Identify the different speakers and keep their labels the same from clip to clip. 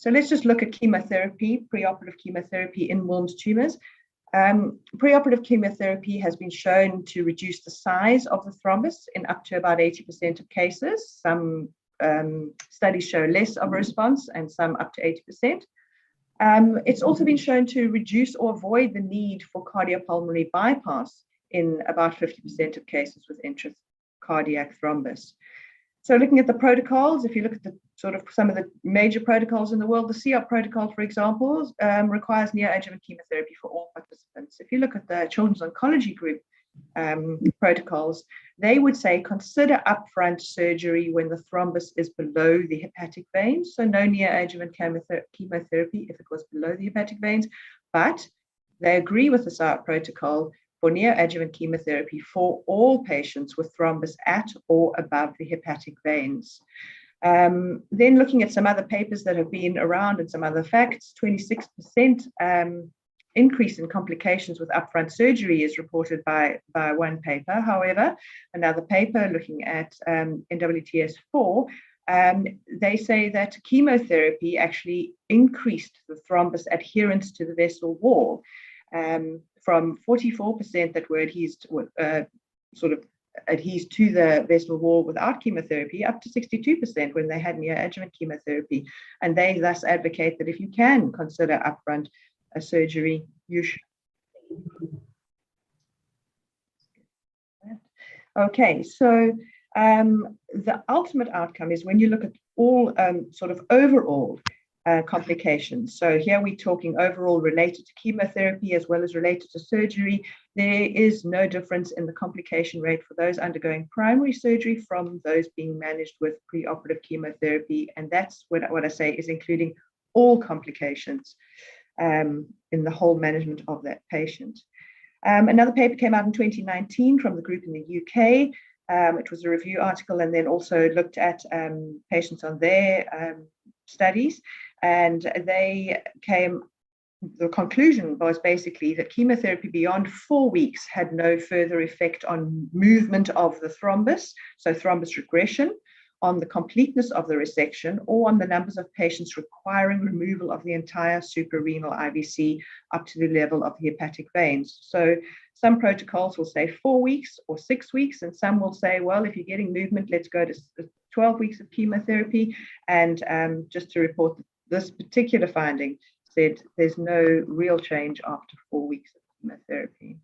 Speaker 1: So let's just look at chemotherapy, preoperative chemotherapy in Wilms tumors. Preoperative chemotherapy has been shown to reduce the size of the thrombus in up to about 80% of cases. Some studies show less of a response and some up to 80%. It's also been shown to reduce or avoid the need for cardiopulmonary bypass in about 50% of cases with intra-cardiac thrombus. So looking at the protocols, if you look at the sort of some of the major protocols in the world, the CEOP protocol, for example, requires neoadjuvant chemotherapy for all participants. If you look at the Children's Oncology Group protocols, they would say consider upfront surgery when the thrombus is below the hepatic veins. So no neoadjuvant chemotherapy if it was below the hepatic veins, but they agree with the CEOP protocol for neoadjuvant chemotherapy for all patients with thrombus at or above the hepatic veins. Then looking at some other papers that have been around and some other facts, 26% increase in complications with upfront surgery is reported by one paper. However, another paper looking at NWTS4, they say that chemotherapy actually increased the thrombus adherence to the vessel wall from 44% that were adhesed to the vessel wall without chemotherapy up to 62% when they had neoadjuvant chemotherapy. And they thus advocate that if you can consider upfront a surgery, you should. Okay, so the ultimate outcome is when you look at all sort of overall complications. So here we're talking overall related to chemotherapy as well as related to surgery. There is no difference in the complication rate for those undergoing primary surgery from those being managed with preoperative chemotherapy. And that's what I say is including all complications in the whole management of that patient. Another paper came out in 2019 from the group in the UK. It was a review article and then also looked at patients on their studies. And the conclusion was basically that chemotherapy beyond 4 weeks had no further effect on movement of the thrombus, so thrombus regression, on the completeness of the resection, or on the numbers of patients requiring removal of the entire suprarenal IVC up to the level of the hepatic veins. So some protocols will say 4 weeks or 6 weeks, and some will say, well, if you're getting movement, let's go to 12 weeks of chemotherapy. And just to report this particular finding said there's no real change after 4 weeks of chemotherapy.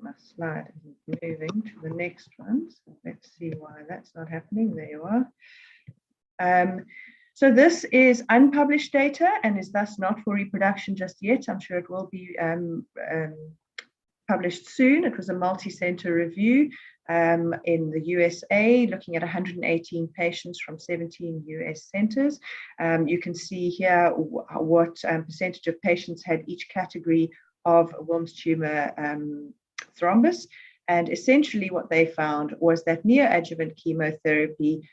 Speaker 1: My slide isn't moving to the next one, so let's see why that's not happening. There you are. So this is unpublished data and is thus not for reproduction just yet. I'm sure it will be published soon. It was a multi-center review in the USA, looking at 118 patients from 17 US centers. You can see here what percentage of patients had each category of Wilms tumor thrombus. And essentially what they found was that neoadjuvant chemotherapy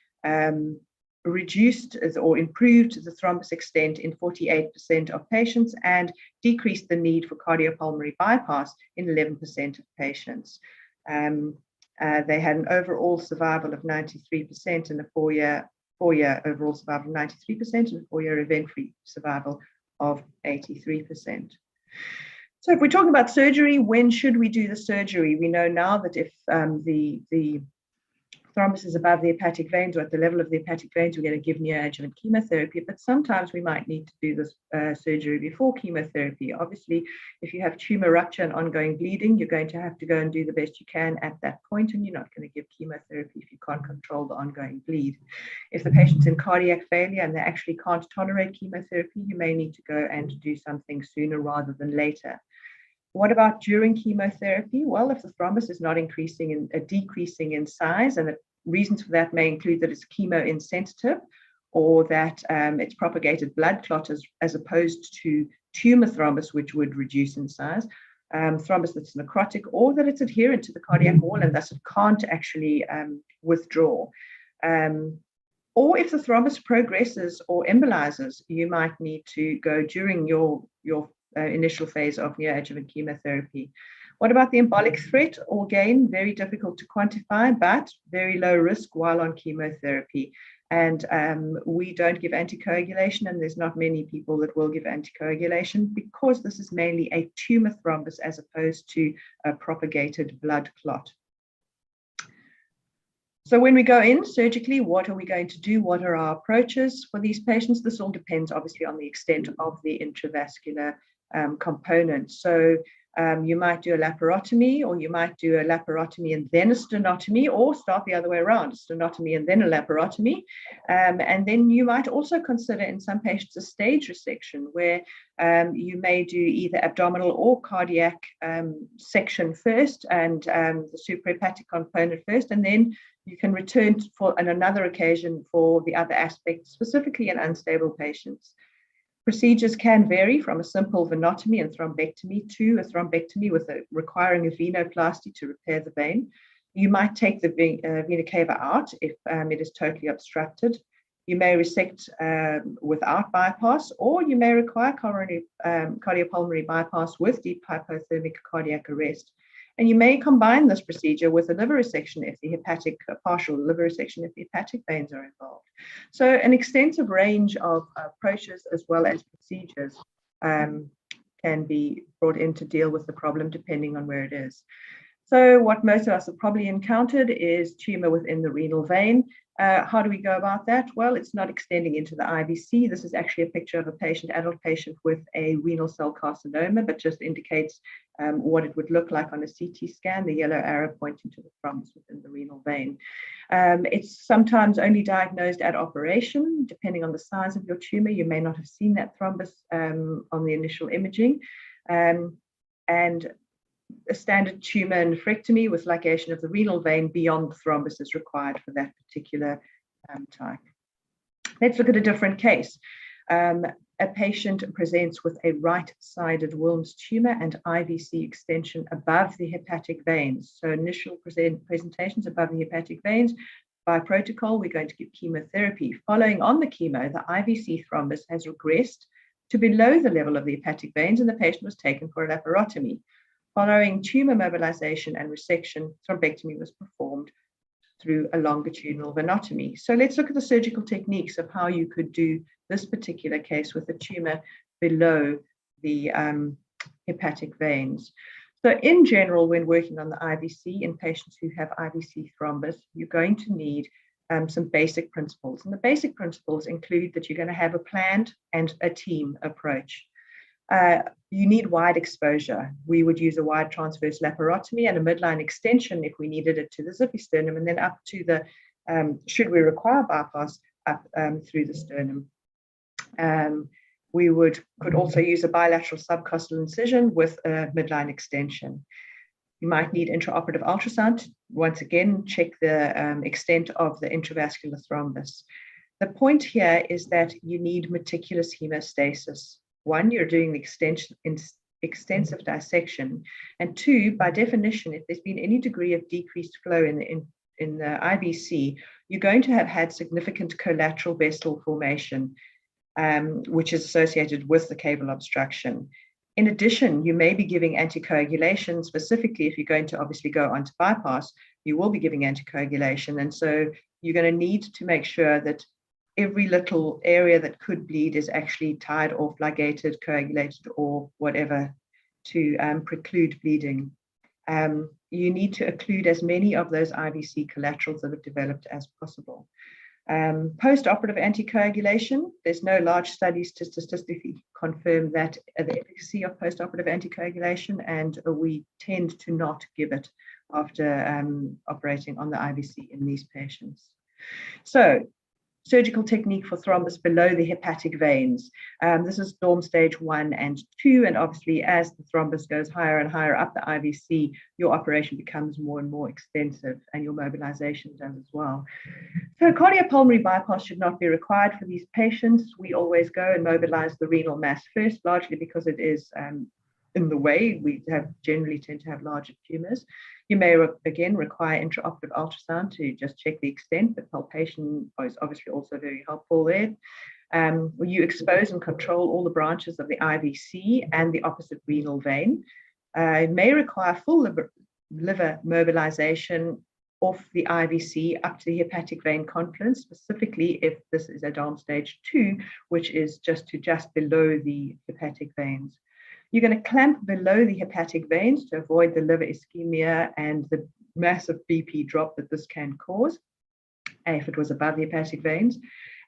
Speaker 1: reduced or improved the thrombus extent in 48% of patients and decreased the need for cardiopulmonary bypass in 11% of patients. They had an overall survival of 93% and a four-year overall survival of 93% and a 4-year event-free survival of 83%. So if we're talking about surgery, when should we do the surgery? We know now that if the thrombus is above the hepatic veins or at the level of the hepatic veins, we're going to give neoadjuvant chemotherapy, but sometimes we might need to do this surgery before chemotherapy. Obviously, if you have tumor rupture and ongoing bleeding, you're going to have to go and do the best you can at that point, and you're not going to give chemotherapy if you can't control the ongoing bleed. If the patient's in cardiac failure and they actually can't tolerate chemotherapy, you may need to go and do something sooner rather than later. What about during chemotherapy? Well, if the thrombus is not decreasing in size, and the reasons for that may include that it's chemo-insensitive or that it's propagated blood clot as opposed to tumor thrombus, which would reduce in size, thrombus that's necrotic, or that it's adherent to the cardiac wall and thus it can't actually withdraw. Or if the thrombus progresses or embolizes, you might need to go during your initial phase of neoadjuvant chemotherapy. What about the embolic threat? Again, very difficult to quantify, but very low risk while on chemotherapy. And we don't give anticoagulation, and there's not many people that will give anticoagulation because this is mainly a tumor thrombus as opposed to a propagated blood clot. So when we go in surgically, what are we going to do? What are our approaches for these patients? This all depends obviously on the extent of the intravascular component. So you might do a laparotomy, or you might do a laparotomy and then a stenotomy, or start the other way around, a stenotomy and then a laparotomy. And then you might also consider in some patients a stage resection, where you may do either abdominal or cardiac section first, and the suprahepatic component first, and then you can return for on another occasion for the other aspects, specifically in unstable patients. Procedures can vary from a simple venotomy and thrombectomy to a thrombectomy requiring a venoplasty to repair the vein. You might take the vena cava out if it is totally obstructed. You may resect without bypass, or you may require coronary cardiopulmonary bypass with deep hypothermic cardiac arrest. And you may combine this procedure with a liver resection if the hepatic, partial liver resection if the hepatic veins are involved. So an extensive range of approaches as well as procedures can be brought in to deal with the problem depending on where it is. So what most of us have probably encountered is tumor within the renal vein. How do we go about that? Well, it's not extending into the IVC. This is actually a picture of a patient, adult patient with a renal cell carcinoma, but just indicates what it would look like on a CT scan, the yellow arrow pointing to the thrombus within the renal vein. It's sometimes only diagnosed at operation, depending on the size of your tumor. You may not have seen that thrombus on the initial imaging. And a standard tumor nephrectomy with ligation of the renal vein beyond the thrombus is required for that particular type. Let's look at a different case. A patient presents with a right-sided Wilms tumor and IVC extension above the hepatic veins. So initial presentations above the hepatic veins. By protocol, we're going to give chemotherapy. Following on the chemo, the IVC thrombus has regressed to below the level of the hepatic veins, and the patient was taken for a laparotomy. Following tumor mobilization and resection, thrombectomy was performed through a longitudinal venotomy. So let's look at the surgical techniques of how you could do this particular case with a tumor below the hepatic veins. So in general, when working on the IVC in patients who have IVC thrombus, you're going to need some basic principles. And the basic principles include that you're going to have a planned and a team approach. You need wide exposure. We would use a wide transverse laparotomy and a midline extension if we needed it to the xiphisternum, and then up to the, should we require bypass, up through the sternum. We could also use a bilateral subcostal incision with a midline extension. You might need intraoperative ultrasound to once again check the extent of the intravascular thrombus. The point here is that you need meticulous hemostasis. One, you're doing the extensive dissection, and two, by definition, if there's been any degree of decreased flow in the IVC, you're going to have had significant collateral vessel formation, which is associated with the caval obstruction. In addition, you may be giving anticoagulation, specifically if you're going to obviously go onto bypass, you will be giving anticoagulation, and so you're going to need to make sure that every little area that could bleed is actually tied off, ligated, coagulated, or whatever to preclude bleeding. You need to occlude as many of those IVC collaterals that have developed as possible. Post-operative anticoagulation, there's no large studies to statistically confirm that the efficacy of post-operative anticoagulation, and we tend to not give it after operating on the IVC in these patients. So, surgical technique for thrombus below the hepatic veins. This is Dorm stage 1 and 2, and obviously as the thrombus goes higher and higher up the IVC, your operation becomes more and more extensive, and your mobilization does as well. So cardiopulmonary bypass should not be required for these patients. We always go and mobilize the renal mass first, largely because it is in the way. We generally tend to have larger tumors. You may again require intraoperative ultrasound to just check the extent, but palpation is obviously also very helpful there. You expose and control all the branches of the IVC and the opposite renal vein. It may require full liver mobilization off the IVC up to the hepatic vein confluence, specifically if this is Adorn stage 2, which is just below the hepatic veins. You're going to clamp below the hepatic veins to avoid the liver ischemia and the massive BP drop that this can cause if it was above the hepatic veins,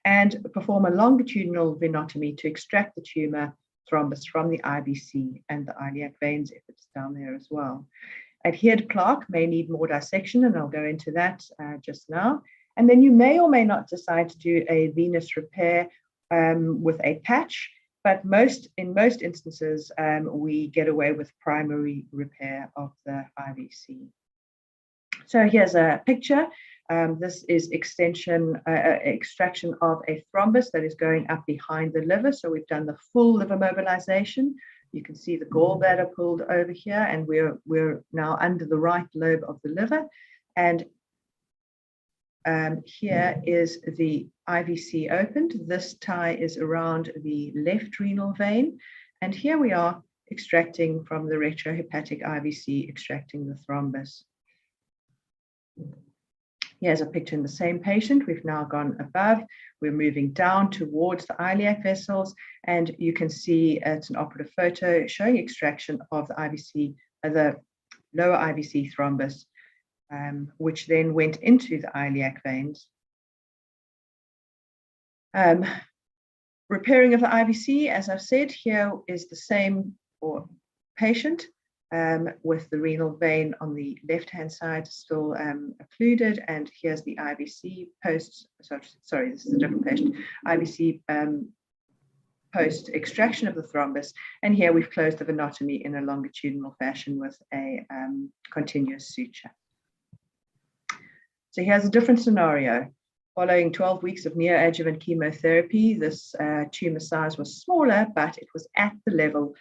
Speaker 1: and perform a longitudinal venotomy to extract the tumor thrombus from the IVC and the iliac veins if it's down there as well. Adhered plaque may need more dissection, and I'll go into that just now. And then you may or may not decide to do a venous repair with a patch, but in most instances, we get away with primary repair of the IVC. So here's a picture. This is extraction of a thrombus that is going up behind the liver. So we've done the full liver mobilization. You can see the gallbladder pulled over here, and we're now under the right lobe of the liver. And here is the IVC opened. This tie is around the left renal vein. And here we are extracting from the retrohepatic IVC, extracting the thrombus. Here's a picture in the same patient. We've now gone above. We're moving down towards the iliac vessels, and you can see it's an operative photo showing extraction of the IVC, the lower IVC thrombus, which then went into the iliac veins. Repairing of the IVC, as I've said, here is the same patient. With the renal vein on the left-hand side still occluded, and here's the IVC post, sorry, this is a different patient, IVC post extraction of the thrombus, and here we've closed the venotomy in a longitudinal fashion with a continuous suture. So here's a different scenario. Following 12 weeks of neoadjuvant chemotherapy, this tumor size was smaller, but it was at the level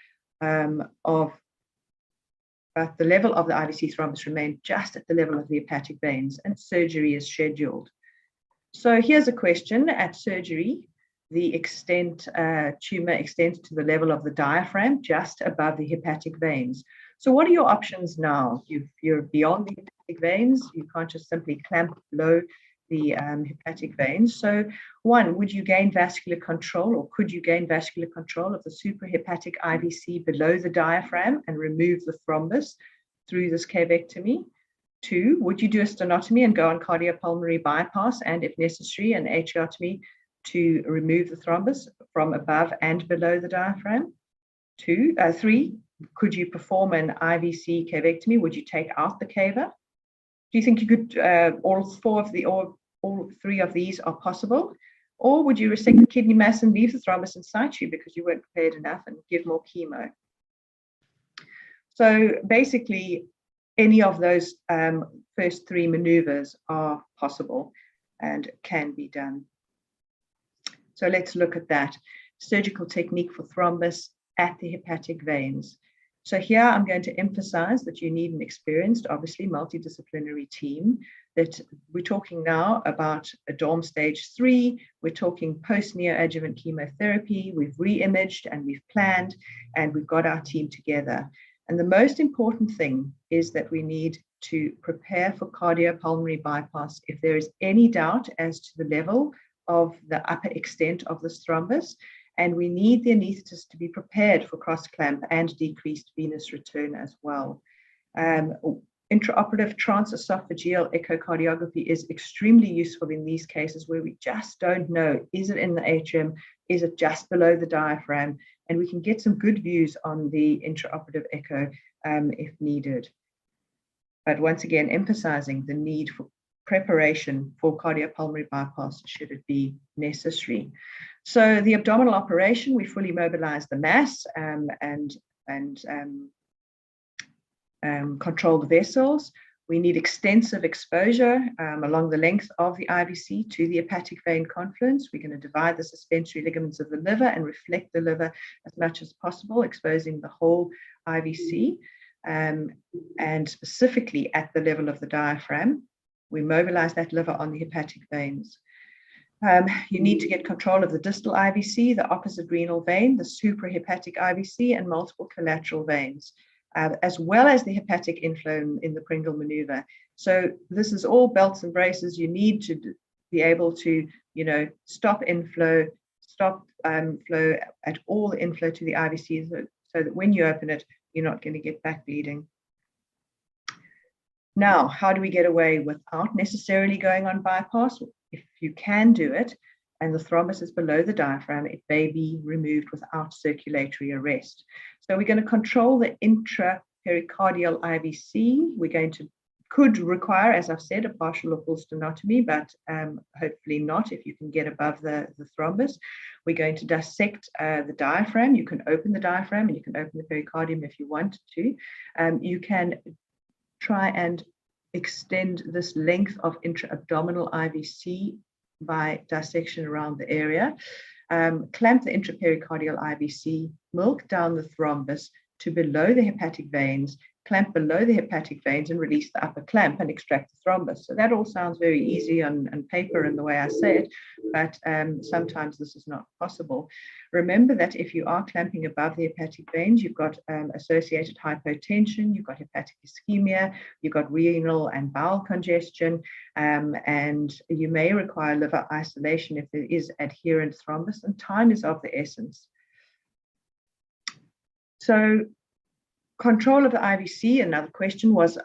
Speaker 1: but the level of the IVC thrombus remained just at the level of the hepatic veins, and surgery is scheduled. So here's a question. At surgery, the tumor extends to the level of the diaphragm, just above the hepatic veins. So what are your options now? You're beyond the hepatic veins. You can't just simply clamp below the hepatic veins. So one, would you gain vascular control, or could you gain vascular control of the suprahepatic IVC below the diaphragm and remove the thrombus through this cavectomy? Two, would you do a stenotomy and go on cardiopulmonary bypass and, if necessary, an atriotomy to remove the thrombus from above and below the diaphragm? Three, could you perform an IVC cavectomy? Would you take out the cava? Do you think you could, all three of these are possible? Or would you resect the kidney mass and leave the thrombus in situ because you weren't prepared enough and give more chemo? So basically, any of those first three maneuvers are possible and can be done. So let's look at that. Surgical technique for thrombus at the hepatic veins. So here I'm going to emphasize that you need an experienced, obviously multidisciplinary team, that we're talking now about Adorn stage 3, we're talking post-neoadjuvant chemotherapy, we've re-imaged and we've planned, and we've got our team together. And the most important thing is that we need to prepare for cardiopulmonary bypass if there is any doubt as to the level of the upper extent of this thrombus. And we need the anaesthetist to be prepared for cross-clamp and decreased venous return as well. Intraoperative transesophageal echocardiography is extremely useful in these cases where we just don't know, is it in the atrium, is it just below the diaphragm? And we can get some good views on the intraoperative echo if needed. But once again, emphasizing the need for preparation for cardiopulmonary bypass should it be necessary. So the abdominal operation, we fully mobilize the mass and control the vessels. We need extensive exposure along the length of the IVC to the hepatic vein confluence. We're going to divide the suspensory ligaments of the liver and reflect the liver as much as possible, exposing the whole IVC. And specifically at the level of the diaphragm, we mobilize that liver on the hepatic veins. You need to get control of the distal IVC, the opposite renal vein, the suprahepatic IVC, and multiple collateral veins. as well as the hepatic inflow in the Pringle maneuver. So this is all belts and braces. You need to be able to, stop inflow, stop flow at all inflow to the IVC, so that when you open it, you're not going to get back bleeding. Now, how do we get away without necessarily going on bypass? If you can do it, and the thrombus is below the diaphragm, it may be removed without circulatory arrest. So we're going to control the intra-pericardial IVC. Could require, as I've said, a partial or full stenotomy, but hopefully not if you can get above the thrombus. We're going to dissect the diaphragm. You can open the diaphragm and you can open the pericardium if you want to. You can try and extend this length of intra-abdominal IVC by dissection around the area. Clamp the intrapericardial IVC, milk down the thrombus to below the hepatic veins, clamp below the hepatic veins and release the upper clamp and extract the thrombus. So that all sounds very easy on paper and the way I say it, but sometimes this is not possible. Remember that if you are clamping above the hepatic veins, you've got associated hypotension, you've got hepatic ischemia, you've got renal and bowel congestion, and you may require liver isolation if there is adherent thrombus, and time is of the essence. So control of the IVC, another question, was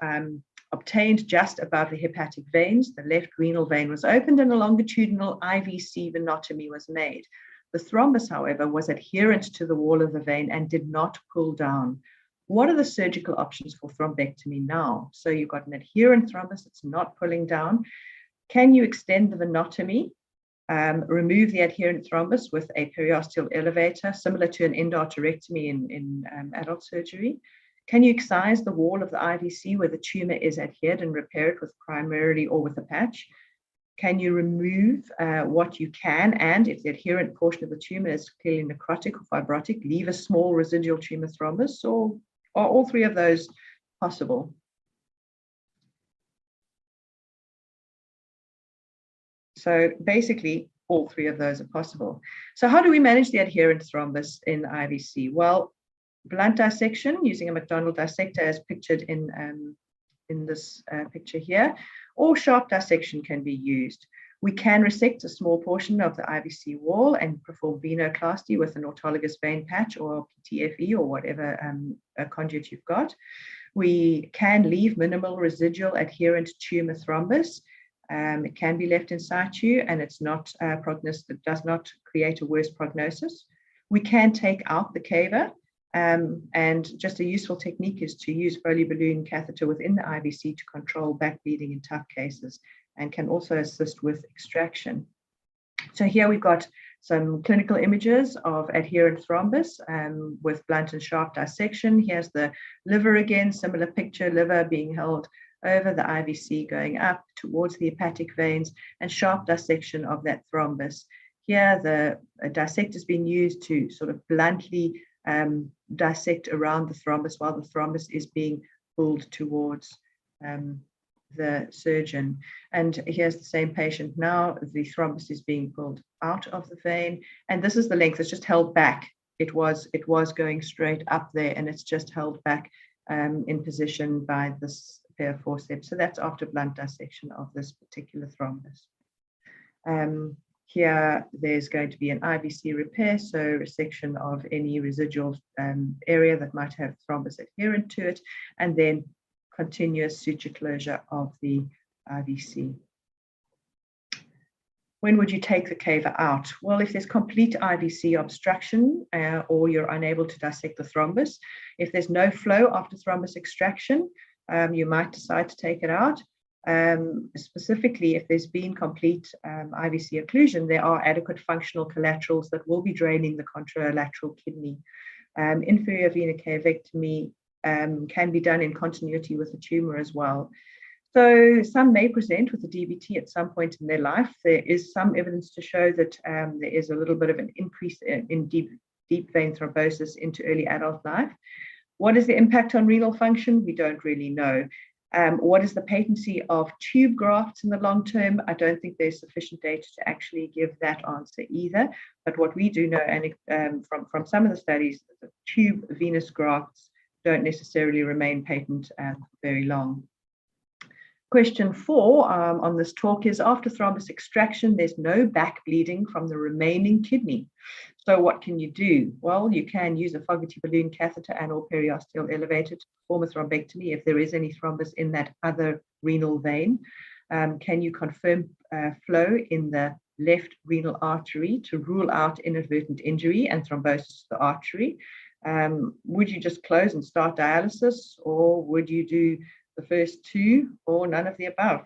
Speaker 1: obtained just above the hepatic veins. The left renal vein was opened and a longitudinal IVC venotomy was made. The thrombus, however, was adherent to the wall of the vein and did not pull down. What are the surgical options for thrombectomy now? So you've got an adherent thrombus, it's not pulling down. Can you extend the venotomy? Remove the adherent thrombus with a periosteal elevator, similar to an endarterectomy in adult surgery. Can you excise the wall of the IVC where the tumor is adhered and repair it with primarily or with a patch? Can you remove what you can, and if the adherent portion of the tumor is clearly necrotic or fibrotic, leave a small residual tumor thrombus, or are all three of those possible? So basically, all three of those are possible. So how do we manage the adherent thrombus in IVC? Well, blunt dissection using a McDonald dissector as pictured in this picture here, or sharp dissection can be used. We can resect a small portion of the IVC wall and perform venoplasty with an autologous vein patch or PTFE or whatever conduit you've got. We can leave minimal residual adherent tumor thrombus. It can be left in situ and it's not it does not create a worse prognosis. We can take out the cava, and just a useful technique is to use Foley balloon catheter within the IVC to control back bleeding in tough cases, and can also assist with extraction. So here we've got some clinical images of adherent thrombus with blunt and sharp dissection. Here's the liver again, similar picture, liver being held over the IVC going up towards the hepatic veins, and sharp dissection of that thrombus. Here the dissector is being used to sort of bluntly dissect around the thrombus while the thrombus is being pulled towards the surgeon. And here's the same patient now. The thrombus is being pulled out of the vein, and this is the length. It's just held back. It was going straight up there, and it's just held back in position by this pair of forceps. So that's after blunt dissection of this particular thrombus. Here, there's going to be an IVC repair, so resection of any residual area that might have thrombus adherent to it, and then continuous suture closure of the IVC. When would you take the cava out? Well, if there's complete IVC obstruction or you're unable to dissect the thrombus, if there's no flow after thrombus extraction, you might decide to take it out. Specifically, if there's been complete IVC occlusion, there are adequate functional collaterals that will be draining the contralateral kidney. Inferior vena cavectomy can be done in continuity with the tumor as well. So some may present with a DVT at some point in their life. There is some evidence to show that there is a little bit of an increase in deep vein thrombosis into early adult life. What is the impact on renal function? We don't really know. What is the patency of tube grafts in the long term? I don't think there's sufficient data to actually give that answer either. But what we do know, and from some of the studies, the tube venous grafts don't necessarily remain patent very long. Question 4 on this talk is, after thrombus extraction, there's no back bleeding from the remaining kidney. So what can you do? Well, you can use a Fogarty balloon catheter and or periosteal elevator to perform a thrombectomy if there is any thrombus in that other renal vein. Can you confirm flow in the left renal artery to rule out inadvertent injury and thrombosis to the artery? Would you just close and start dialysis, or would you do the first 2 or none of the above?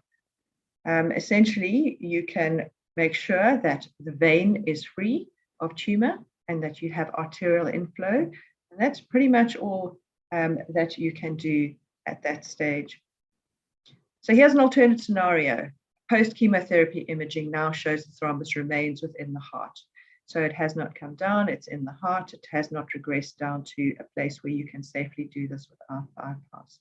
Speaker 1: Essentially, you can make sure that the vein is free of tumor and that you have arterial inflow. And that's pretty much all that you can do at that stage. So here's an alternate scenario. Post-chemotherapy imaging now shows the thrombus remains within the heart. So it has not come down, it's in the heart, it has not regressed down to a place where you can safely do this without bypass.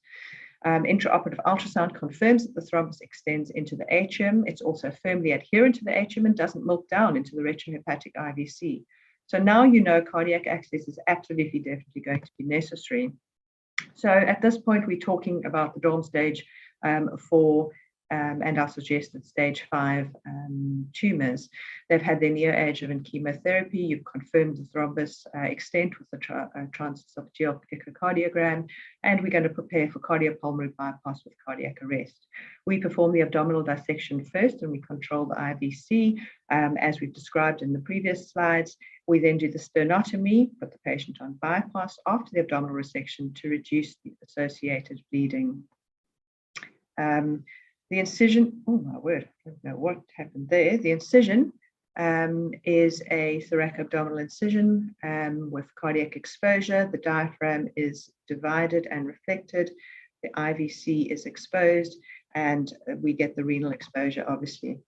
Speaker 1: Intraoperative ultrasound confirms that the thrombus extends into the atrium. It's also firmly adherent to the atrium and doesn't milk down into the retrohepatic IVC. So now you know cardiac access is absolutely definitely going to be necessary. So at this point, we're talking about the dorm stage 4 and our suggested stage 5 tumors. They've had their neoadjuvant chemotherapy. You've confirmed the thrombus extent with the transesophageal echocardiogram, and we're going to prepare for cardiopulmonary bypass with cardiac arrest. We perform the abdominal dissection first, and we control the IVC, as we've described in the previous slides. We then do the sternotomy, put the patient on bypass after the abdominal resection to reduce the associated bleeding. The incision, oh my word, I don't know what happened there. The incision is a thoracoabdominal incision with cardiac exposure. The diaphragm is divided and reflected. The IVC is exposed, and we get the renal exposure, obviously.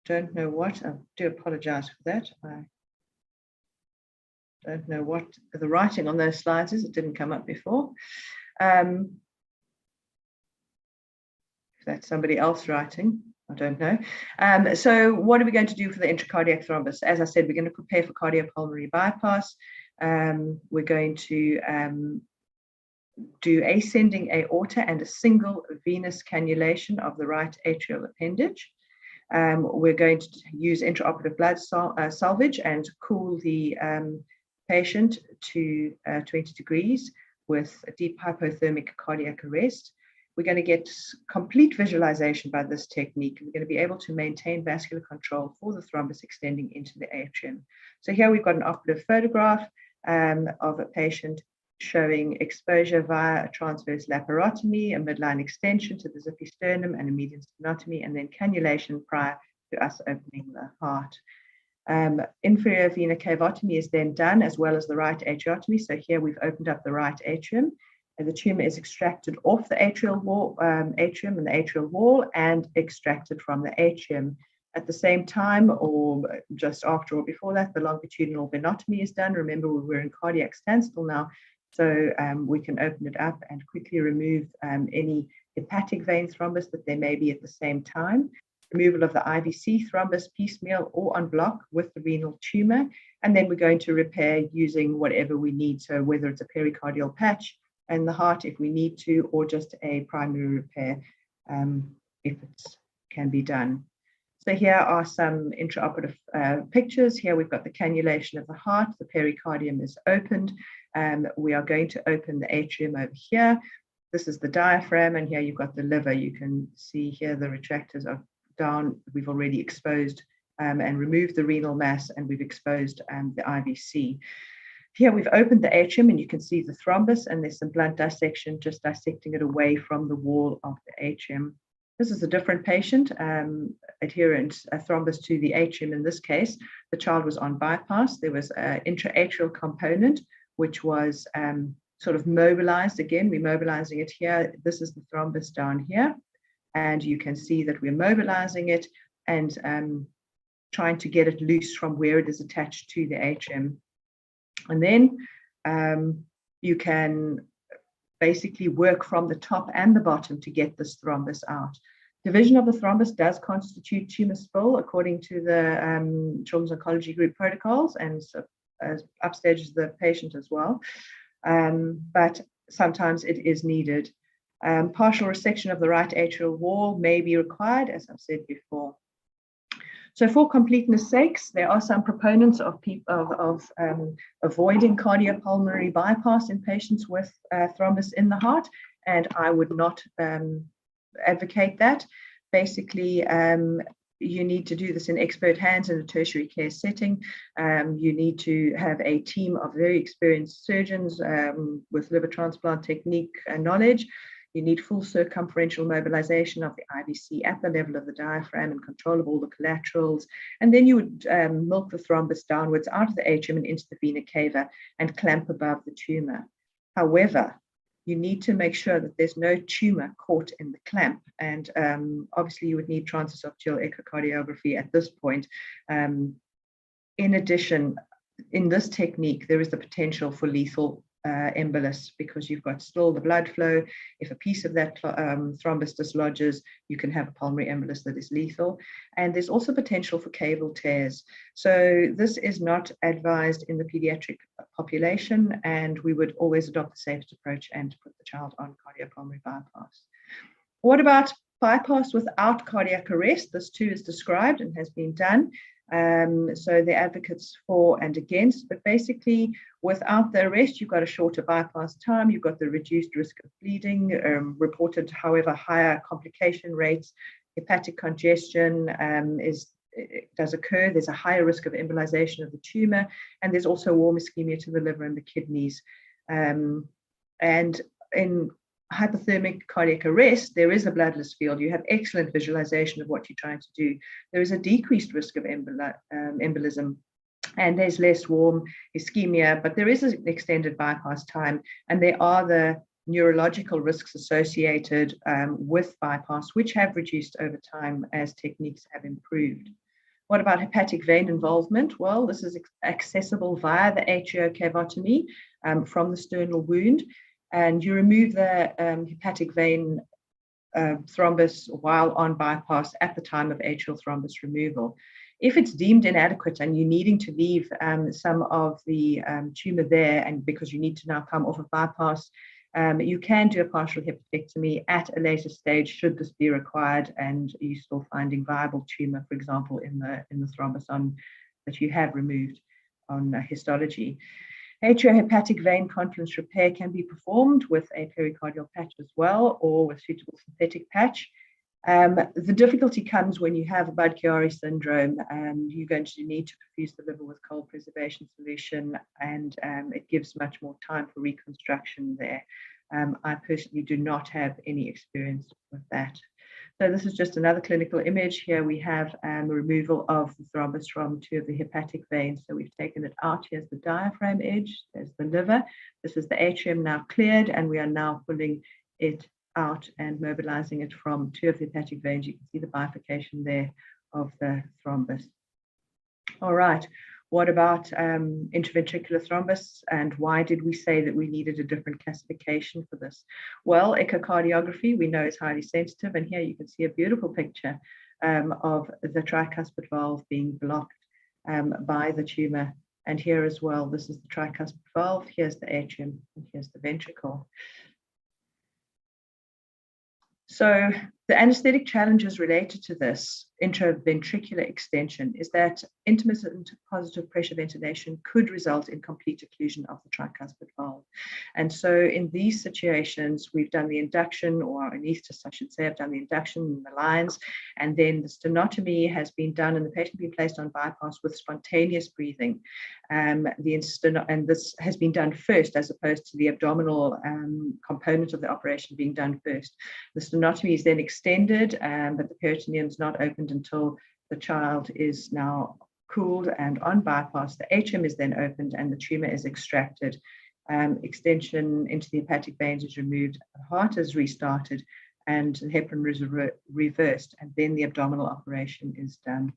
Speaker 1: Don't know what, I do apologize for that. I don't know what the writing on those slides is. It didn't come up before. That's somebody else writing, I don't know. So what are we going to do for the intracardiac thrombus? As I said, we're going to prepare for cardiopulmonary bypass. We're going to do ascending aorta and a single venous cannulation of the right atrial appendage. We're going to use intraoperative blood salvage and cool the patient to 20 degrees with a deep hypothermic cardiac arrest. We're going to get complete visualization by this technique. We're going to be able to maintain vascular control for the thrombus extending into the atrium. So here we've got an operative photograph of a patient showing exposure via a transverse laparotomy, a midline extension to the xiphisternum, and a median sternotomy, and then cannulation prior to us opening the heart. Inferior vena cavotomy is then done, as well as the right atriotomy. So here we've opened up the right atrium. The tumor is extracted off the atrial wall, atrium and the atrial wall, and extracted from the atrium. At the same time, or just after or before that, the longitudinal venotomy is done. Remember, we're in cardiac standstill now, so we can open it up and quickly remove any hepatic vein thrombus that there may be at the same time. Removal of the IVC thrombus piecemeal or en bloc with the renal tumor, and then we're going to repair using whatever we need. So whether it's a pericardial patch and the heart if we need to, or just a primary repair if it can be done. So here are some intraoperative pictures. Here we've got the cannulation of the heart. The pericardium is opened. We are going to open the atrium over here. This is the diaphragm, and here you've got the liver. You can see here the retractors are down. We've already exposed and removed the renal mass, and we've exposed the IVC. Here we've opened the atrium, and you can see the thrombus, and there's some blunt dissection, just dissecting it away from the wall of the atrium. This is a different patient, adherent thrombus to the atrium in this case. The child was on bypass. There was an intra-atrial component, which was sort of mobilized. Again, we're mobilizing it here. This is the thrombus down here, and you can see that we're mobilizing it and trying to get it loose from where it is attached to the atrium. And then you can basically work from the top and the bottom to get this thrombus out. Division of the thrombus does constitute tumor spill according to the Children's Oncology Group protocols, and so, upstages the patient as well. but sometimes it is needed. Partial resection of the right atrial wall may be required, as I've said before. So for completeness sakes, there are some proponents of avoiding cardiopulmonary bypass in patients with thrombus in the heart, and I would not advocate that. Basically, you need to do this in expert hands in a tertiary care setting. You need to have a team of very experienced surgeons with liver transplant technique and knowledge. You need full circumferential mobilization of the IVC at the level of the diaphragm and control of all the collaterals. And then you would milk the thrombus downwards out of the atrium and into the vena cava and clamp above the tumor. However, you need to make sure that there's no tumor caught in the clamp. And obviously you would need transesophageal echocardiography at this point. In addition, in this technique, there is the potential for lethal embolus, because you've got still the blood flow. If a piece of that thrombus dislodges, you can have a pulmonary embolus that is lethal. And there's also potential for caval tears. So this is not advised in the pediatric population, and we would always adopt the safest approach and put the child on cardiopulmonary bypass. What about bypass without cardiac arrest? This too is described and has been done. So the advocates for and against, but basically without the arrest, you've got a shorter bypass time, you've got the reduced risk of bleeding, reported, however, higher complication rates. Hepatic congestion does occur. There's a higher risk of embolization of the tumor, and there's also warm ischemia to the liver and the kidneys. And in hypothermic cardiac arrest, there is a bloodless field. You have excellent visualization of what you're trying to do. There is a decreased risk of embolism, and there's less warm ischemia, but there is an extended bypass time, and there are the neurological risks associated with bypass, which have reduced over time as techniques have improved. What about hepatic vein involvement? Well, this is accessible via the atriocavectomy from the sternal wound. And you remove the hepatic vein thrombus while on bypass at the time of atrial thrombus removal. If it's deemed inadequate and you're needing to leave some of the tumor there, and because you need to now come off of bypass, you can do a partial hepatectomy at a later stage should this be required, and you're still finding viable tumor, for example, in the thrombus that you have removed on histology. Atriohepatic vein confluence repair can be performed with a pericardial patch as well, or with suitable synthetic patch. The difficulty comes when you have a Budd-Chiari syndrome, and you're going to need to perfuse the liver with cold preservation solution, and it gives much more time for reconstruction there. I personally do not have any experience with that. So this is just another clinical image. Here we have removal of the thrombus from two of the hepatic veins. So we've taken it out. Here's the diaphragm edge. There's the liver. This is the atrium now cleared, and we are now pulling it out and mobilizing it from two of the hepatic veins. You can see the bifurcation there of the thrombus. All right. What about intraventricular thrombus, and why did we say that we needed a different classification for this? Well, echocardiography we know is highly sensitive, and here you can see a beautiful picture of the tricuspid valve being blocked by the tumor. And here as well, this is the tricuspid valve, here's the atrium, and here's the ventricle. So the anesthetic challenges related to this intraventricular extension is that intermittent positive pressure ventilation could result in complete occlusion of the tricuspid valve. And so in these situations, we've done the induction, or anesthetists, I should say, have done the induction in the lines, and then the sternotomy has been done and the patient being placed on bypass with spontaneous breathing. And this has been done first as opposed to the abdominal component of the operation being done first. The sternotomy is then extended, but the peritoneum is not opened until the child is now cooled and on bypass. The atrium is then opened and the tumor is extracted. Extension into the hepatic veins is removed, the heart is restarted, and the heparin is reversed, and then the abdominal operation is done.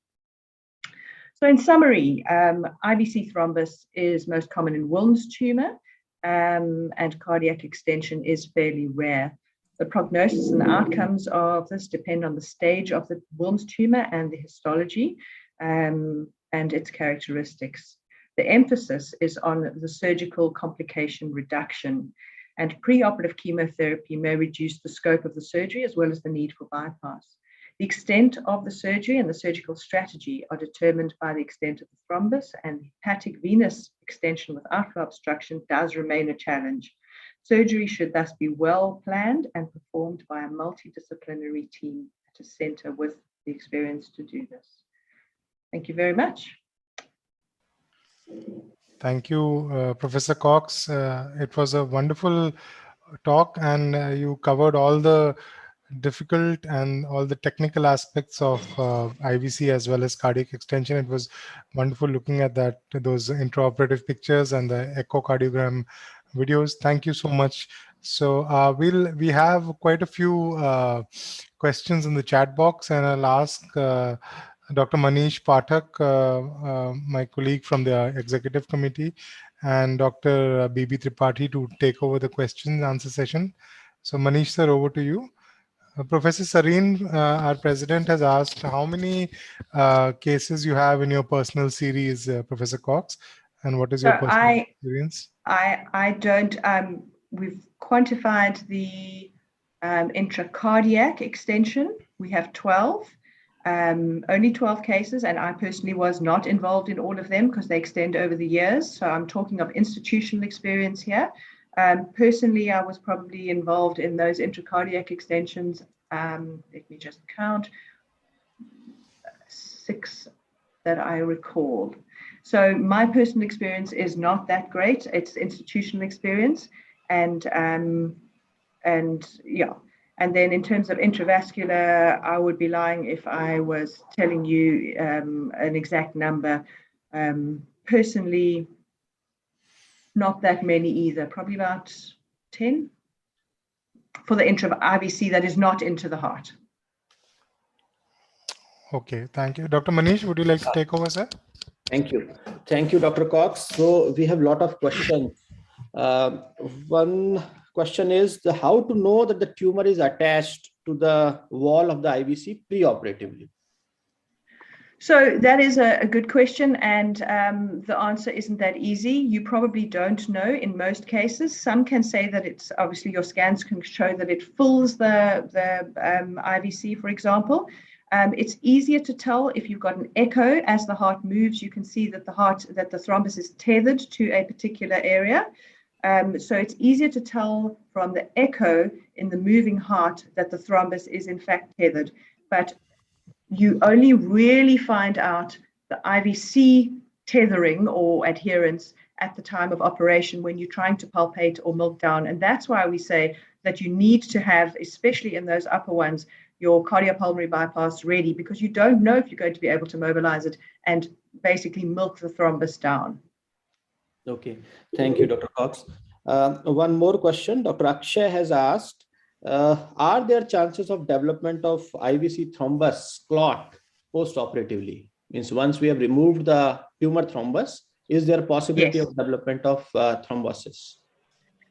Speaker 1: So in summary, IVC thrombus is most common in Wilms tumor, and cardiac extension is fairly rare. The prognosis and the outcomes of this depend on the stage of the Wilms tumor and the histology and its characteristics. the emphasis is on the surgical complication reduction, and preoperative chemotherapy may reduce the scope of the surgery as well as the need for bypass. The extent of the surgery and the surgical strategy are determined by the extent of the thrombus, and hepatic venous extension with outflow obstruction does remain a challenge. Surgery should thus be well planned and performed by a multidisciplinary team at a center with the experience to do this. Thank you very much.
Speaker 2: Thank you, Professor Cox. It was a wonderful talk, and you covered all the difficult and all the technical aspects of IVC as well as cardiac extension. It was wonderful looking at those intraoperative pictures and the echocardiogram videos. Thank you so much. So we have quite a few questions in the chat box, and I'll ask Dr. Manish Pathak, my colleague from the executive committee, and Dr. B.B. Tripathi to take over the question and answer session. So Manish sir, over to you. Professor Sareen, our president, has asked how many cases you have in your personal series, Professor Cox, and what is your personal experience?
Speaker 1: I don't. We've quantified the intra-cardiac extension. We have 12, only 12 cases, and I personally was not involved in all of them because they extend over the years. So I'm talking of institutional experience here. Personally, I was probably involved in those intracardiac extensions. Let me just count, 6 that I recall. So my personal experience is not that great. It's institutional experience, and yeah. And then in terms of intravascular, I would be lying if I was telling you an exact number. Personally, not that many either, probably about 10 for the IVC that is not into the heart.
Speaker 2: Okay, thank you. Dr. Manish, would you like to take over, sir?
Speaker 3: Thank you. Thank you, Dr. Cox. So we have a lot of questions. One question is how to know that the tumor is attached to the wall of the IVC preoperatively?
Speaker 1: So that is a good question, and the answer isn't that easy. You probably don't know in most cases. Some can say that it's obviously your scans can show that it fills the IVC, for example. It's easier to tell if you've got an echo. As the heart moves, you can see that the thrombus is tethered to a particular area. So it's easier to tell from the echo in the moving heart that the thrombus is in fact tethered. But you only really find out the IVC tethering or adherence at the time of operation when you're trying to palpate or milk down. And that's why we say that you need to have, especially in those upper ones, your cardiopulmonary bypass ready, because you don't know if you're going to be able to mobilize it and basically milk the thrombus down.
Speaker 3: Okay, thank you, Dr. Cox. One more question. Dr. Akshay has asked, are there chances of development of IVC thrombus clot post-operatively? Means once we have removed the tumor thrombus, is there a possibility
Speaker 1: Yes.
Speaker 3: of development of thrombosis?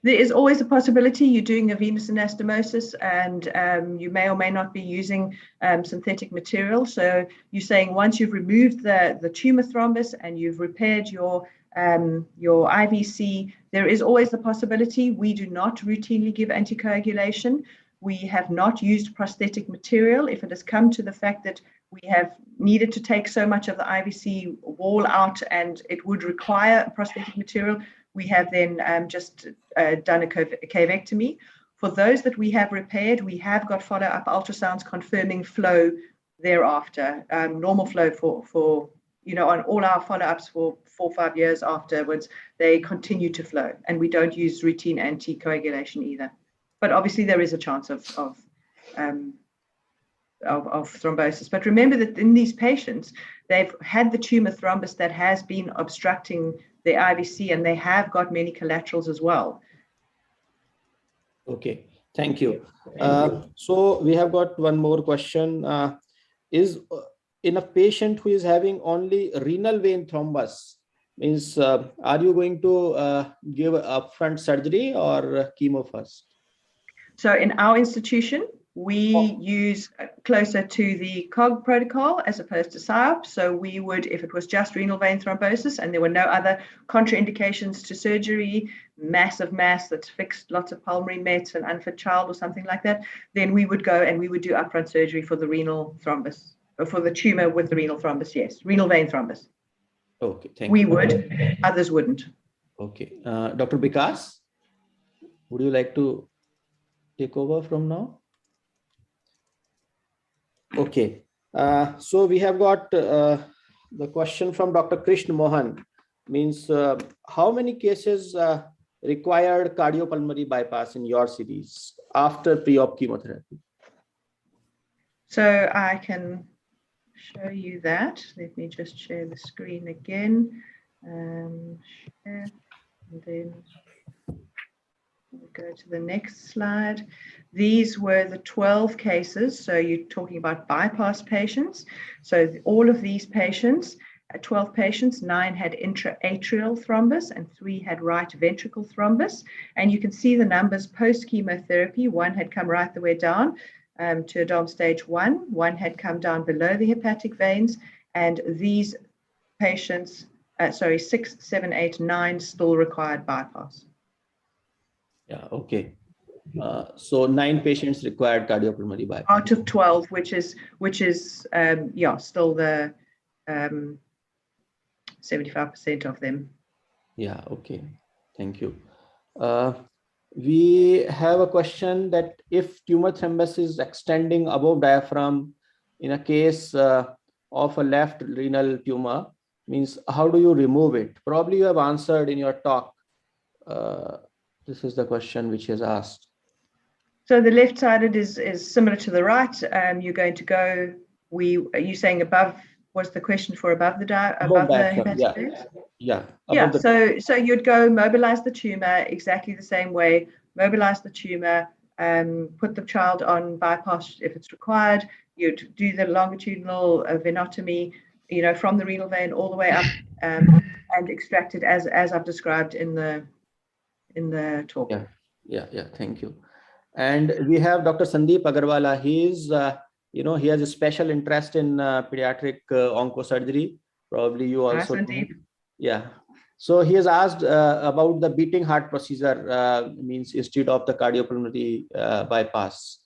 Speaker 1: There is always a possibility. You're doing a venous anastomosis, and you may or may not be using synthetic material. So you're saying once you've removed the tumor thrombus and you've repaired your IVC, there is always the possibility. We do not routinely give anticoagulation. We have not used prosthetic material. If it has come to the fact that we have needed to take so much of the IVC wall out and it would require prosthetic material, we have then just done a cavectomy. For those that we have repaired, we have got follow-up ultrasounds confirming flow thereafter, normal flow for on all our follow-ups for 4 or 5 years afterwards, they continue to flow, and we don't use routine anticoagulation either. But obviously there is a chance of thrombosis. But remember that in these patients, they've had the tumor thrombus that has been obstructing the IVC, and they have got many collaterals as well.
Speaker 3: Okay, thank you. So we have got one more question. Is in a patient who is having only renal vein thrombus, means are you going to give upfront surgery or chemo first?
Speaker 1: So in our institution, We use closer to the COG protocol as opposed to PSYOP. So we would, if it was just renal vein thrombosis and there were no other contraindications to surgery, massive mass that's fixed, lots of pulmonary mets, an unfit child or something like that, then we would go and we would do upfront surgery for the renal thrombus, or for the tumor with the renal thrombus, yes, renal vein thrombus.
Speaker 3: Okay, thank
Speaker 1: you. We
Speaker 3: you.
Speaker 1: would, others wouldn't.
Speaker 3: Okay, Dr. Vikas, would you like to take over from now? Okay, so we have got the question from Dr. Krishna Mohan, means how many cases required cardiopulmonary bypass in your series after pre-op chemotherapy?
Speaker 1: So I can show you that. Let me just share the screen again. Share, and then we'll go to the next slide. These were the 12 cases. So you're talking about bypass patients. So all of these patients, 12 patients, 9 had intra-atrial thrombus and 3 had right ventricle thrombus. And you can see the numbers post-chemotherapy. 1 had come right the way down to Adom stage 1. 1 had come down below the hepatic veins. And these patients, 6, 7, 8, 9 still required bypass.
Speaker 3: Yeah, okay. So 9 patients required cardiopulmonary bypass.
Speaker 1: Out of 12, which is still the 75% of them.
Speaker 3: Yeah, okay. Thank you. We have a question that if tumor thrombus is extending above diaphragm in a case of a left renal tumor, means how do you remove it? Probably you have answered in your talk. This is the question which is asked.
Speaker 1: So the left-sided is similar to the right. You're going to go. Are you saying above? Was the question for above the hepatic veins?
Speaker 3: Yeah.
Speaker 1: Yeah. So you'd go mobilize the tumor exactly the same way. Mobilize the tumor. Put the child on bypass if it's required. You'd do the longitudinal venotomy, from the renal vein all the way up, and extract it as I've described in the talk.
Speaker 3: Yeah. Thank you. And we have Dr. Sandeep Agarwala. He's, he has a special interest in pediatric oncosurgery. Probably you also.
Speaker 1: Hi, Sandeep.
Speaker 3: Yeah. So he has asked about the beating heart procedure, means instead of the cardiopulmonary bypass.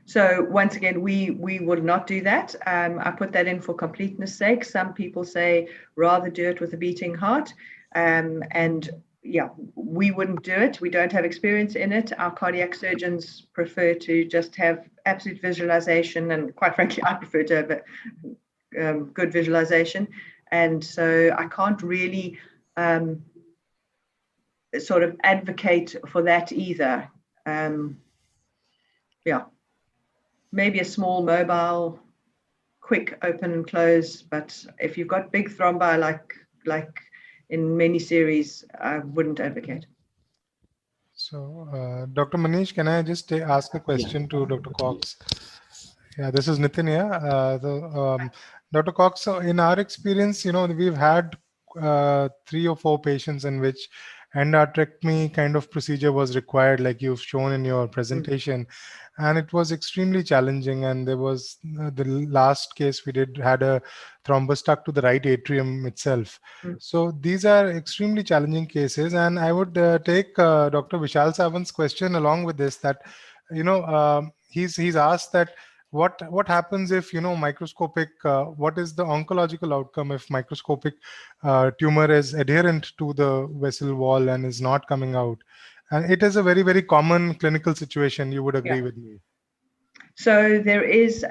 Speaker 1: So once again, we would not do that. I put that in for completeness sake. Some people say rather do it with a beating heart, and yeah, we wouldn't do it. We don't have experience in it. Our cardiac surgeons prefer to just have absolute visualization, and quite frankly, I prefer to have good visualization. And so I can't really sort of advocate for that either. Maybe a small mobile, quick open and close. But if you've got big thrombi like in many series, I wouldn't advocate.
Speaker 2: So, Dr. Manish, can I just ask a question to Dr. Cox? Yeah, this is Nitin here. Dr. Cox, so in our experience, we've had 3 or 4 patients in which endarterectomy kind of procedure was required, like you've shown in your presentation, and it was extremely challenging. And there was the last case we had a thrombus stuck to the right atrium itself. So these are extremely challenging cases, and I would take Dr. Vishal Sawant's question along with this, that he's asked that what happens if microscopic what is the oncological outcome if microscopic tumor is adherent to the vessel wall and is not coming out, and it is a very, very common clinical situation. You would agree with me?
Speaker 1: So there is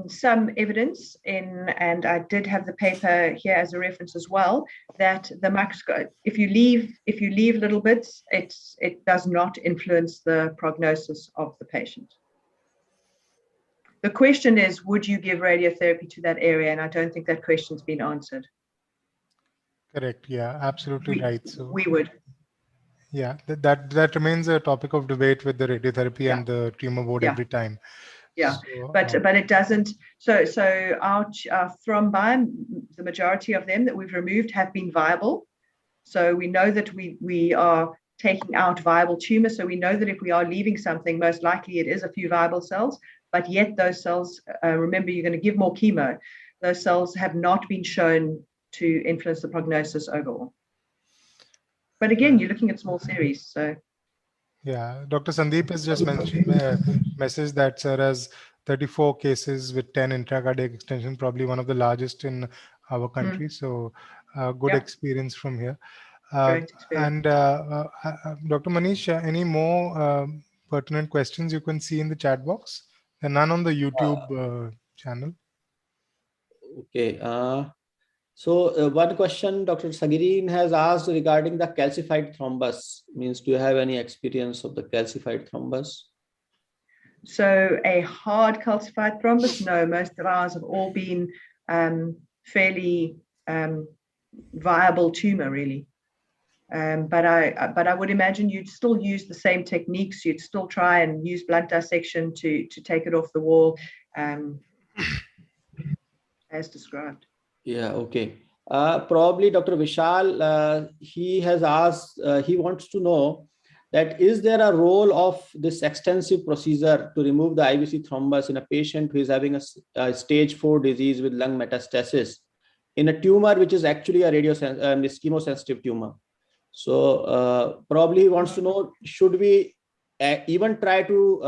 Speaker 1: some evidence and I did have the paper here as a reference as well, that the microscope, if you leave little bits, it does not influence the prognosis of the patient. The question is, would you give radiotherapy to that area? And I don't think that question's been answered.
Speaker 2: Correct. Yeah, absolutely right. So
Speaker 1: we would.
Speaker 2: Yeah, that remains a topic of debate with the radiotherapy and the tumor board every time.
Speaker 1: Yeah, so, but it doesn't. So our thrombi, the majority of them that we've removed have been viable. So we know that we are taking out viable tumor. So we know that if we are leaving something, most likely it is a few viable cells, but yet those cells, remember, you're going to give more chemo. Those cells have not been shown to influence the prognosis overall. But again, you're looking at small series, so.
Speaker 2: Yeah, Dr. Sandeep has just mentioned a message that Sir has 34 cases with 10 intracardiac extension, probably one of the largest in our country. So good experience from here.
Speaker 1: Great experience.
Speaker 2: And Dr. Manish, any more pertinent questions you can see in the chat box? There are none on the YouTube channel.
Speaker 3: Okay. So one question Dr. Sagireen has asked regarding the calcified thrombus. Means, do you have any experience of the calcified thrombus?
Speaker 1: So a hard calcified thrombus, no. Most of ours have all been fairly viable tumor, really. But I would imagine you'd still use the same techniques. You'd still try and use blunt dissection to take it off the wall, as described.
Speaker 3: Yeah, okay. Probably Dr. Vishal, he has asked, he wants to know that is there a role of this extensive procedure to remove the IVC thrombus in a patient who is having a stage 4 disease with lung metastasis in a tumor which is actually a chemosensitive tumor? So probably he wants to know, should we even try to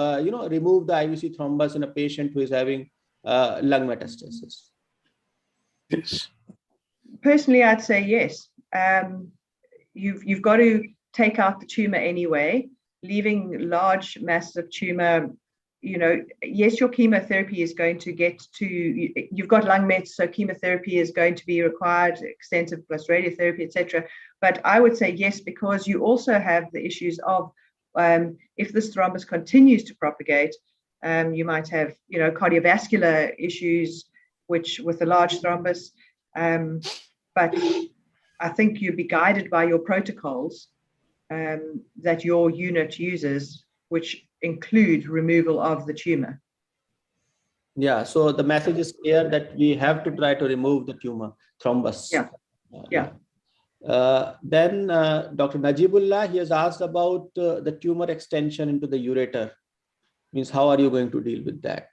Speaker 3: remove the IVC thrombus in a patient who is having lung metastasis?
Speaker 4: Yes.
Speaker 1: Personally, I'd say yes. You've got to take out the tumor anyway. Leaving large masses of tumor, yes, your chemotherapy is going to get to, you've got lung mets, so chemotherapy is going to be required, extensive plus radiotherapy, etc. But I would say yes, because you also have the issues of if this thrombus continues to propagate, you might have, cardiovascular issues, which with a large thrombus. But I think you'd be guided by your protocols that your unit uses, which include removal of the tumor.
Speaker 3: Yeah, so the message is clear that we have to try to remove the tumor thrombus.
Speaker 1: Yeah.
Speaker 3: Then Dr. Najibullah, he has asked about the tumor extension into the ureter. Means, how are you going to deal with that?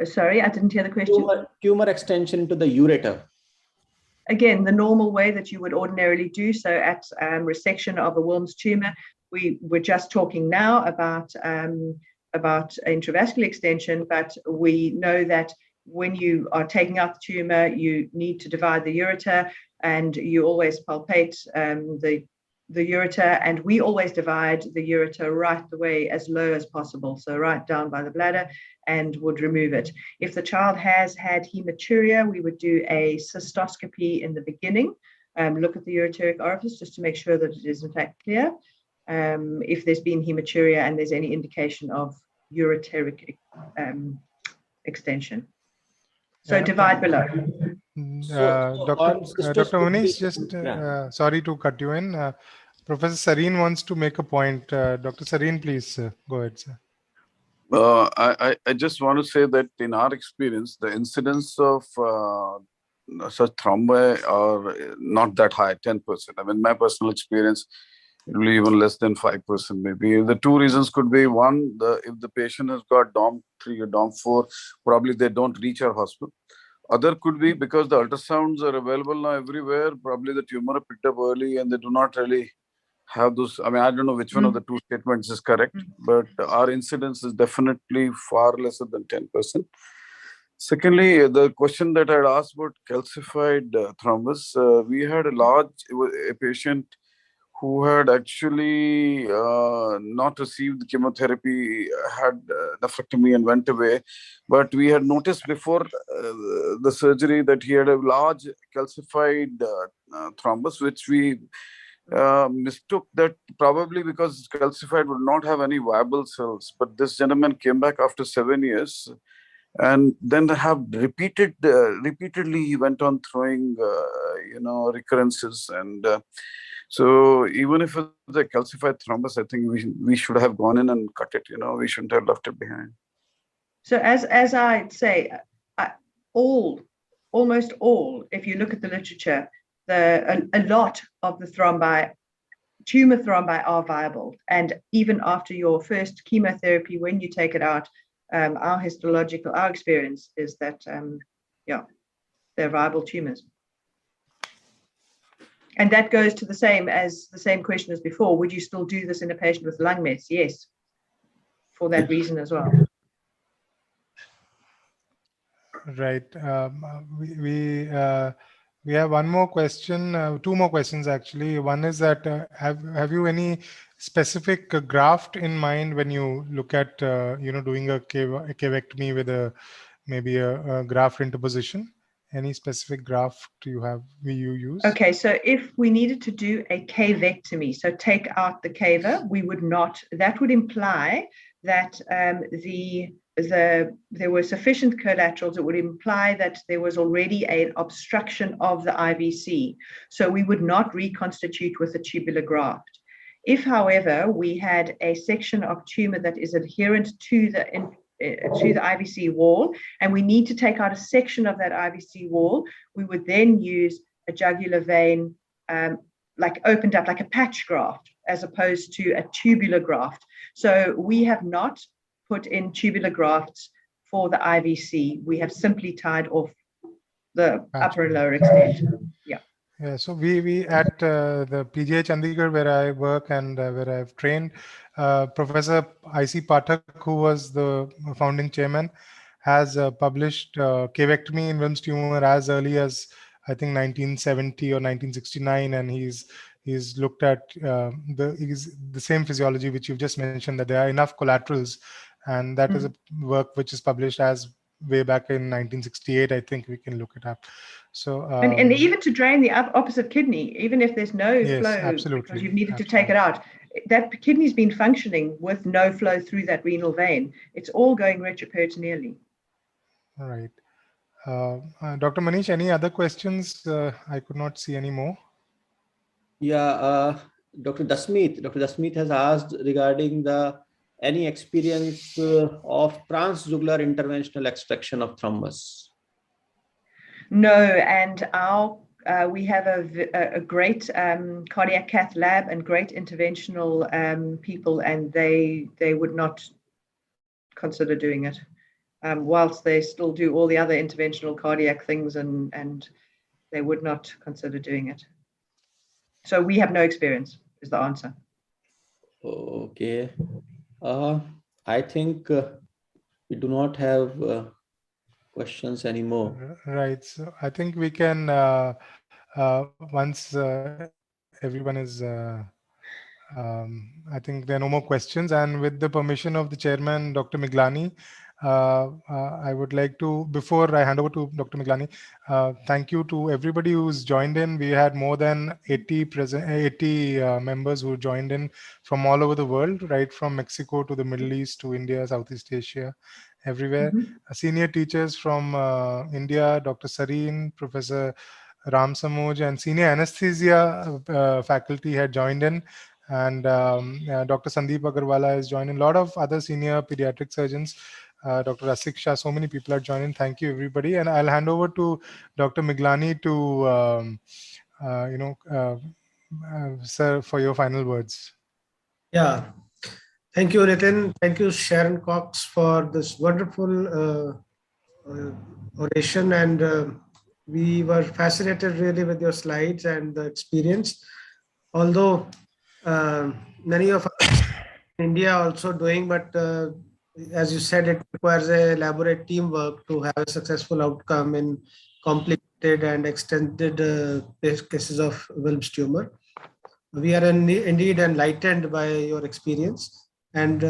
Speaker 1: Sorry, I didn't hear the question.
Speaker 3: Tumor extension into the ureter.
Speaker 1: Again, the normal way that you would ordinarily do so at resection of a Wilms tumor. We're just talking now about intravascular extension, but we know that when you are taking out the tumor, you need to divide the ureter, and you always palpate the ureter, and we always divide the ureter right the way as low as possible, so right down by the bladder, and would remove it. If the child has had hematuria, we would do a cystoscopy in the beginning, look at the ureteric orifice just to make sure that it is in fact clear. If there's been hematuria and there's any indication of ureteric extension. So divide below.
Speaker 2: Dr. Manish, just sorry to cut you in. Professor Sareen wants to make a point. Dr. Sareen, please go ahead, sir.
Speaker 4: I just want to say that in our experience, the incidence of such thrombi are not that high, 10%. I mean, my personal experience, it will be even less than 5% maybe. The two reasons could be, one, if the patient has got DOM 3 or DOM 4, probably they don't reach our hospital. Other could be because the ultrasounds are available now everywhere, probably the tumor picked up early and they do not really have those. I mean, I don't know which one of the two statements is correct, but our incidence is definitely far lesser than 10%. Secondly, the question that I had asked about calcified thrombus, we had a patient who had actually not received chemotherapy, had nephrectomy and went away. But we had noticed before the surgery that he had a large calcified thrombus, which we mistook that probably because calcified would not have any viable cells. But this gentleman came back after 7 years, and then repeatedly he went on throwing recurrences, and so even if it's a calcified thrombus, I think we should have gone in and cut it. We shouldn't have left it behind.
Speaker 1: So as I'd say, almost all, if you look at the literature, a lot of the thrombi tumor thrombi are viable. And even after your first chemotherapy, when you take it out, our experience is that, they're viable tumors. And that goes to the same question as before. Would you still do this in a patient with lung mets? Yes, for that reason as well.
Speaker 2: Right. We have one more question, two more questions actually. One is that have you any specific graft in mind when you look at doing a cavectomy with maybe a graft interposition? Any specific graft you use?
Speaker 1: Okay, so if we needed to do a cavectomy, so take out the caver, we would not. That would imply that there were sufficient collaterals. It would imply that there was already an obstruction of the IVC. So we would not reconstitute with a tubular graft. If, however, we had a section of tumor that is adherent to the IVC wall, and we need to take out a section of that IVC wall, we would then use a jugular vein, like opened up, like a patch graft, as opposed to a tubular graft. So we have not put in tubular grafts for the IVC. We have simply tied off the upper and lower extent. Yeah.
Speaker 2: Yeah, so we at the PGH Chandigarh, where I work and where I've trained, Professor I.C. Pathak, who was the founding chairman, has published cavectomy in Wilms tumor as early as I think 1970 or 1969, and he's looked at the same physiology which you've just mentioned, that there are enough collaterals, and that is a work which is published as way back in 1968. I think we can look it up. So
Speaker 1: and even to drain the opposite kidney, even if there's no flow,
Speaker 2: absolutely,
Speaker 1: because you've needed to take it out, that kidney's been functioning with no flow through that renal vein. It's all going retroperitoneally.
Speaker 2: All right. Dr. Manish, any other questions? I could not see any more.
Speaker 3: Yeah, Dr. Dasmeet has asked regarding any experience of transjugular interventional extraction of thrombus.
Speaker 1: No, and we have a great cardiac cath lab and great interventional people, and they would not consider doing it. Whilst they still do all the other interventional cardiac things, and they would not consider doing it. So we have no experience, is the answer.
Speaker 3: Okay. I think we do not have questions anymore.
Speaker 2: Right. So I think we can, once everyone is, I think there are no more questions. And with the permission of the chairman, Dr. Miglani, I would like to, before I hand over to Dr. Miglani, thank you to everybody who's joined in. We had more than 80 members who joined in from all over the world, right from Mexico to the Middle East to India, Southeast Asia, everywhere. Senior teachers from India, Dr. Sareen, Professor Ram Samoj, and senior anesthesia faculty had joined in. And Dr. Sandeep Agarwala has joined in. A lot of other senior pediatric surgeons, Dr. Asik Shah, so many people are joining. Thank you, everybody. And I'll hand over to Dr. Miglani to, sir, for your final words.
Speaker 5: Yeah. Thank you, Nitin. Thank you, Sharon Cox, for this wonderful oration. And we were fascinated really with your slides and the experience. Although many of us in India are also doing, but as you said, it requires a elaborate teamwork to have a successful outcome in complicated and extended cases of Wilms tumor. We are indeed enlightened by your experience, and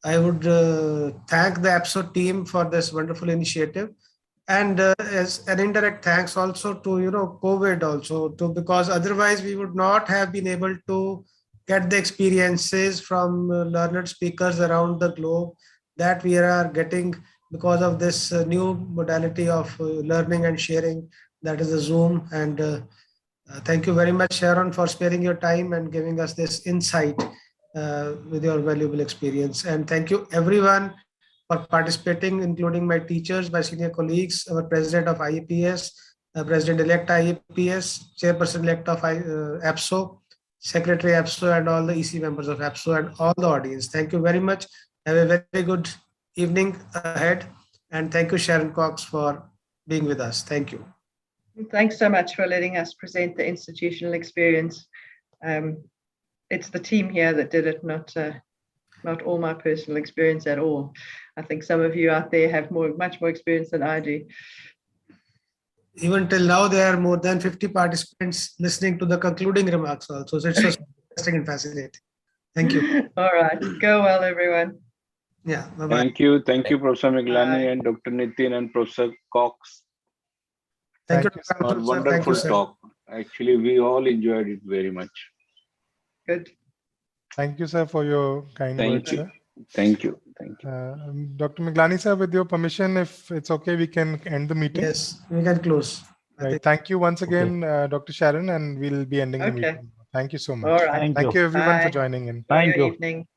Speaker 5: I would thank the APSO team for this wonderful initiative, and as an indirect thanks also to COVID also, because otherwise we would not have been able to get the experiences from learned speakers around the globe that we are getting because of this new modality of learning and sharing, that is the Zoom. And thank you very much, Sharon, for sparing your time and giving us this insight with your valuable experience. And thank you everyone for participating, including my teachers, my senior colleagues, our president of IAPS, president-elect IAPS, chairperson-elect of APSO, Secretary APSO and all the EC members of APSO and all the audience. Thank you very much. Have a very good evening ahead. And thank you, Sharon Cox, for being with us. Thank you.
Speaker 1: Thanks so much for letting us present the institutional experience. It's the team here that did it, not all my personal experience at all. I think some of you out there have much more experience than I do.
Speaker 5: Even till now, there are more than 50 participants listening to the concluding remarks also. So it's just interesting and fascinating. Thank you.
Speaker 1: All right. Go well, everyone.
Speaker 5: Yeah. Bye-bye.
Speaker 6: Thank you. Thank you, Professor Miglani and Dr. Nitin and Professor Cox
Speaker 5: Thank you.
Speaker 6: for
Speaker 5: Dr.
Speaker 6: wonderful
Speaker 5: Thank you, sir.
Speaker 6: talk. Actually, we all enjoyed it very much.
Speaker 1: Good.
Speaker 2: Thank you, sir, for your kind
Speaker 6: Thank
Speaker 2: words,
Speaker 6: you.
Speaker 2: sir.
Speaker 6: Thank you. Thank you.
Speaker 2: Dr. Miglani, sir, with your permission, if it's okay, we can end the meeting.
Speaker 5: Yes, we can close.
Speaker 2: Right. Thank you once again, Dr. Sharon, and we'll be ending the
Speaker 1: Okay.
Speaker 2: meeting. Thank you so much.
Speaker 1: All right.
Speaker 7: Thank
Speaker 2: Thank
Speaker 7: you.
Speaker 2: you, everyone, for
Speaker 1: Bye.
Speaker 2: joining in.
Speaker 1: Enjoy
Speaker 7: Thank
Speaker 1: your
Speaker 7: you.
Speaker 1: evening.